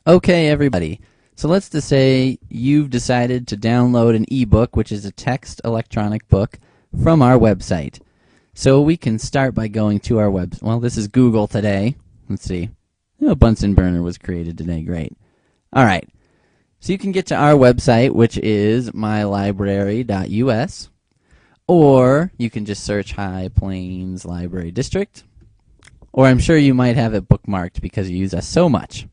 Okay, everybody. So let's just say you've decided to download an ebook, which is a text electronic book, from our website. So we can start by going to our website. Well, this is Google today. Let's see. Oh, Bunsen burner was created today. Great. All right. So you can get to our website, which is mylibrary.us, or you can just search High Plains Library District, or I'm sure you might have it bookmarked because you use us so much.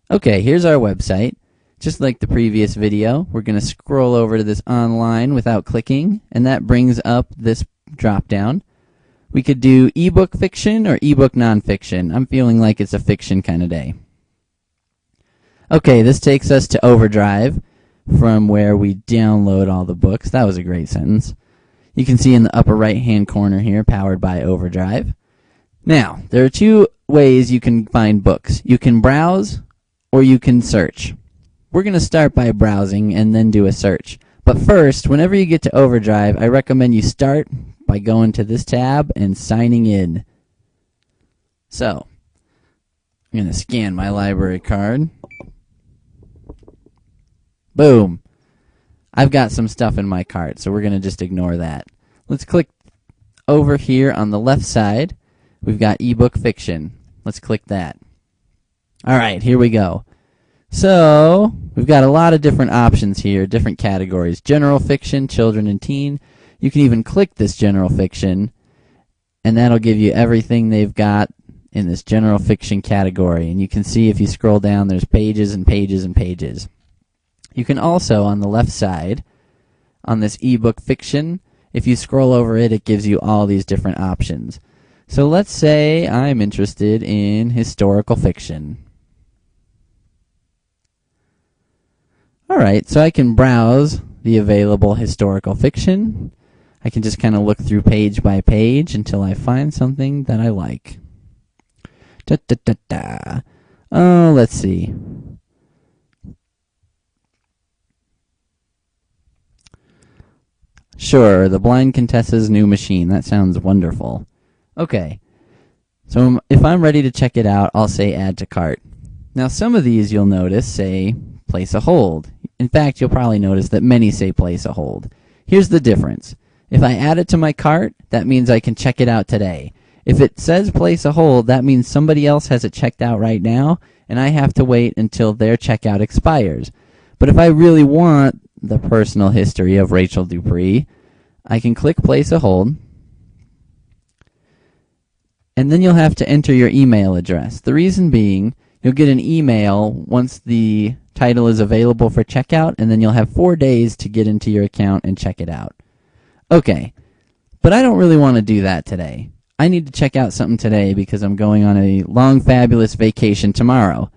Okay, here's our website. Just like the previous video, we're going to scroll over to this online without clicking, and that brings up this drop-down. We could do ebook fiction or ebook nonfiction. I'm feeling like it's a fiction kind of day. Okay, this takes us to Overdrive, from where we download all the books. That was a great sentence. You can see in the upper right-hand corner here, powered by Overdrive. Now, there are two ways you can find books. You can browse, or you can search. We're going to start by browsing and then do a search. But first, whenever you get to Overdrive, I recommend you start by going to this tab and signing in. So, I'm going to scan my library card. Boom. I've got some stuff in my cart, so we're going to just ignore that. Let's click over here on the left side. We've got ebook fiction. Let's click that. All right, here we go. So, we've got a lot of different options here, different categories. General fiction, children and teen. You can even click this general fiction, and that'll give you everything they've got in this general fiction category. And you can see if you scroll down, there's pages and pages and pages. You can also, on the left side, on this ebook fiction, if you scroll over it, it gives you all these different options. So let's say I'm interested in historical fiction. Alright, so I can browse the available historical fiction. I can just kind of look through page by page until I find something that I like. Oh, let's see. Sure, The Blind Contessa's New Machine. That sounds wonderful. Okay, so if I'm ready to check it out, I'll say Add to Cart. Now, some of these you'll notice say Place a Hold. In fact, you'll probably notice that many say Place a Hold. Here's the difference. If I add it to my cart, that means I can check it out today. If it says Place a Hold, that means somebody else has it checked out right now, and I have to wait until their checkout expires. But if I really want the personal history of Rachel Dupree, I can click Place a Hold, and then you'll have to enter your email address. The reason being, you'll get an email once the title is available for checkout, and then you'll have 4 days to get into your account and check it out. Okay, but I don't really want to do that today. I need to check out something today because I'm going on a long, fabulous vacation tomorrow.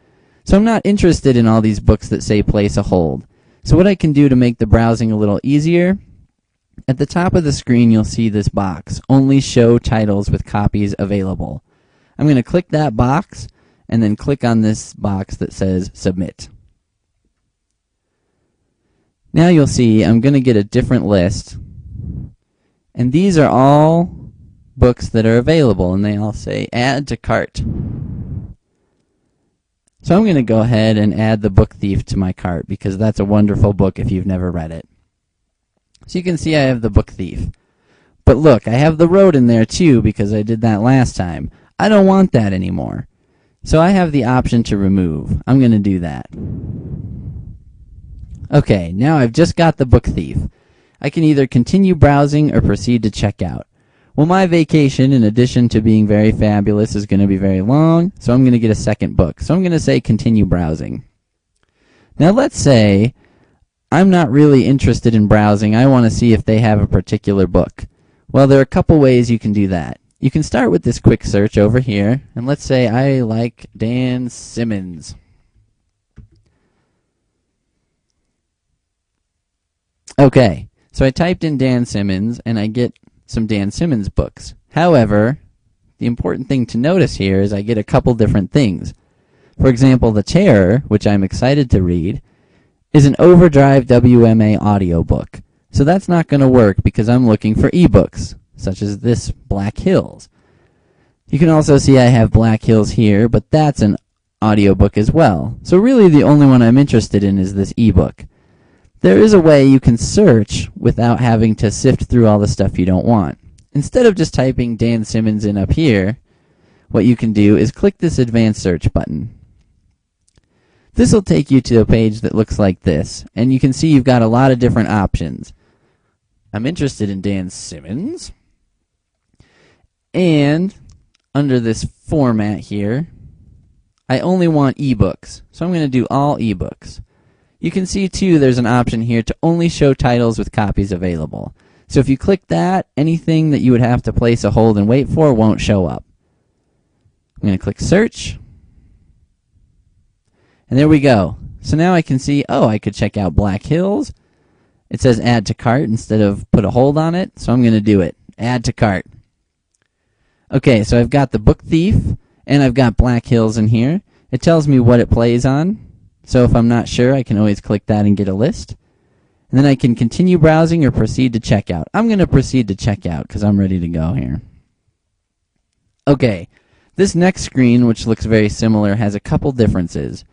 So I'm not interested in all these books that say Place a Hold. So what I can do to make the browsing a little easier, at the top of the screen you'll see this box, Only Show Titles with Copies Available. I'm going to click that box and then click on this box that says Submit. Now you'll see I'm going to get a different list, and these are all books that are available, and they all say Add to Cart. So I'm going to go ahead and add The Book Thief to my cart because that's a wonderful book if you've never read it. So you can see I have The Book Thief. But look, I have The Road in there too because I did that last time. I don't want that anymore. So I have the option to remove. I'm going to do that. Okay, now I've just got The Book Thief. I can either continue browsing or proceed to checkout. Well, my vacation, in addition to being very fabulous, is going to be very long, so I'm going to get a second book. So I'm going to say continue browsing. Now let's say I'm not really interested in browsing. I want to see if they have a particular book. Well, there are a couple ways you can do that. You can start with this quick search over here, and let's say I like Dan Simmons. Okay, so I typed in Dan Simmons, and I get some Dan Simmons books. However, the important thing to notice here is I get a couple different things. For example, The Terror, which I'm excited to read, is an Overdrive WMA audiobook. So that's not going to work because I'm looking for ebooks, such as this Black Hills. You can also see I have Black Hills here, but that's an audiobook as well. So really the only one I'm interested in is this ebook. There is a way you can search without having to sift through all the stuff you don't want. Instead of just typing Dan Simmons in up here, what you can do is click this advanced search button. This will take you to a page that looks like this, and you can see you've got a lot of different options. I'm interested in Dan Simmons, and under this format here, I only want ebooks, so I'm going to do all ebooks. You can see too there's an option here to only show titles with copies available. So if you click that, anything that you would have to place a hold and wait for won't show up. I'm going to click search. And there we go. So now I can see, oh, I could check out Black Hills. It says add to cart instead of put a hold on it, so I'm going to do it. Add to cart. Okay, so I've got The Book Thief, and I've got Black Hills in here. It tells me what it plays on. So if I'm not sure, I can always click that and get a list. And then I can continue browsing or proceed to checkout. I'm going to proceed to checkout because I'm ready to go here. Okay, this next screen, which looks very similar, has a couple differences.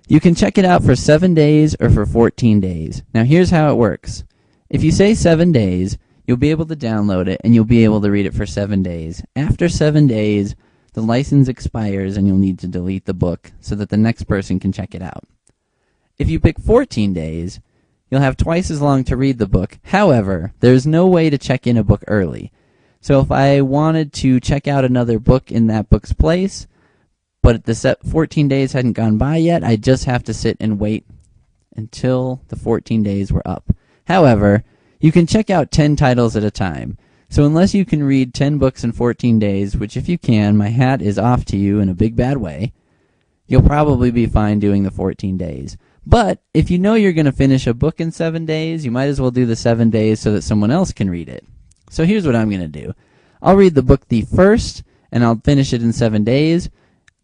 You can check it out for 7 days or for 14 days. Now here's how it works. If you say 7 days, you'll be able to download it and you'll be able to read it for 7 days. After 7 days, the license expires and you'll need to delete the book so that the next person can check it out. If you pick 14 days, you'll have twice as long to read the book. However, there's no way to check in a book early. So if I wanted to check out another book in that book's place, but the 14 days hadn't gone by yet, I just have to sit and wait until the 14 days were up. However, you can check out 10 titles at a time. So unless you can read 10 books in 14 days, which if you can, my hat is off to you in a big bad way, you'll probably be fine doing the 14 days. But if you know you're going to finish a book in 7 days, you might as well do the 7 days so that someone else can read it. So here's what I'm going to do. I'll read The Book Thief first, and I'll finish it in 7 days.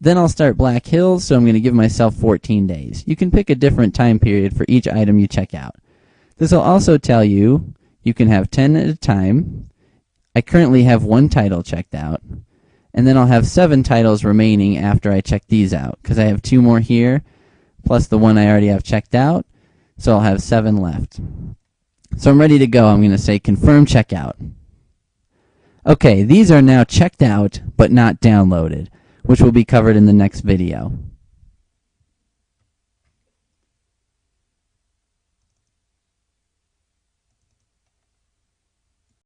Then I'll start Black Hills, so I'm going to give myself 14 days. You can pick a different time period for each item you check out. This will also tell you you can have 10 at a time. I currently have 1 title checked out, and then I'll have 7 titles remaining after I check these out, because I have 2 more here, plus the one I already have checked out, so I'll have 7 left. So I'm ready to go. I'm going to say confirm checkout. Okay, these are now checked out, but not downloaded, which will be covered in the next video.